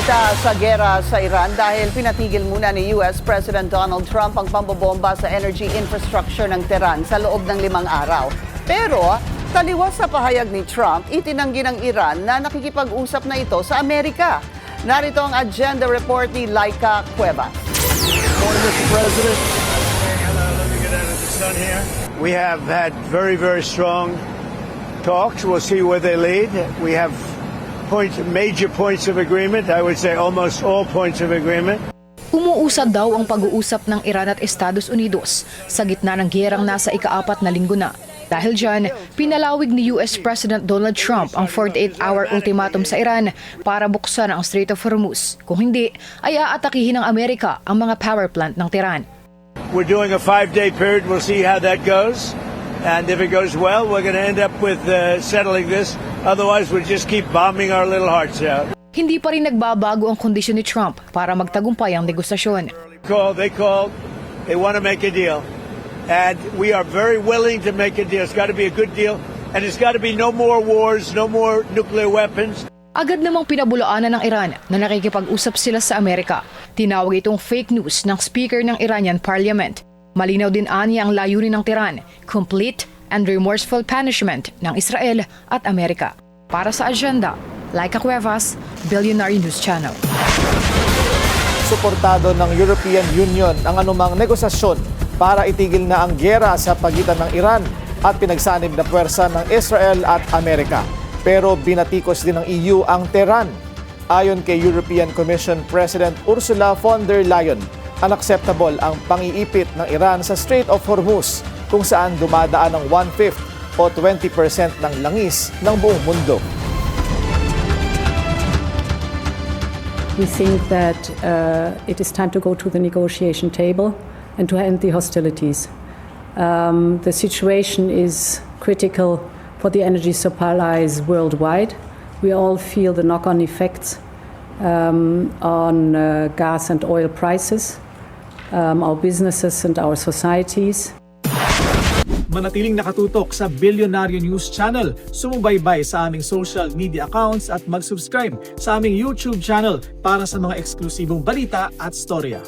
Balita sa gera sa Iran dahil pinatigil muna ni US President Donald Trump ang pambobomba sa energy infrastructure ng Tehran sa loob ng 5 araw. Pero taliwas sa pahayag ni Trump, itinanggi ng Iran na nakikipag-usap na ito sa Amerika. Narito ang agenda report ni Laika Cuevas. Morning, Mr. President. Hello, let me get out of the sun here. We have had very, very strong talks. We'll see where they lead. We have major points of agreement. I would say almost all points of agreement. Umuusad daw ang pag-uusap ng Iran at Estados Unidos sa gitna ng giyerang nasa ika-4 na linggo na. Dahil dyan, pinalawig ni US President Donald Trump ang 48-hour ultimatum sa Iran para buksan ang Strait of Hormuz. Kung hindi, ay aatakihin ng Amerika ang mga power plant ng Tehran. We're doing a 5-day period. We'll see how that goes. And if it goes well, we're going to end up with settling this. Otherwise, we'll just keep bombing our little hearts out. Hindi pa rin nagbabago ang kondisyon ni Trump para magtagumpay ang negosasyon. They called, they want to make a deal. And we are very willing to make a deal. It's got to be a good deal. And it's got to be no more wars, no more nuclear weapons. Agad namang pinabulaanan ng Iran na nakikipag-usap sila sa Amerika. Tinawag itong fake news ng Speaker ng Iranian Parliament. Malinaw din aniya ang layunin ng Tehran, complete and remorseful punishment ng Israel at Amerika. Para sa agenda, Laika Cuevas, Billionaire News Channel. Suportado ng European Union ang anumang negosasyon para itigil na ang giyera sa pagitan ng Iran at pinagsanib na puwersa ng Israel at Amerika. Pero binatikos din ng EU ang Tehran. Ayon kay European Commission President Ursula von der Leyen, unacceptable ang pang-iipit ng Iran sa Strait of Hormuz kung saan dumadaan ng 1/5 o 20% ng langis ng buong mundo. We think that it is time to go to the negotiation table and to end the hostilities. The situation is critical for the energy supplies worldwide. We all feel the knock-on effects on gas and oil prices, our businesses and our societies. Manatiling nakatutok sa Billionaire News Channel, sumubaybay sa aming social media accounts at mag-subscribe sa aming YouTube channel para sa mga eksklusibong balita at storya.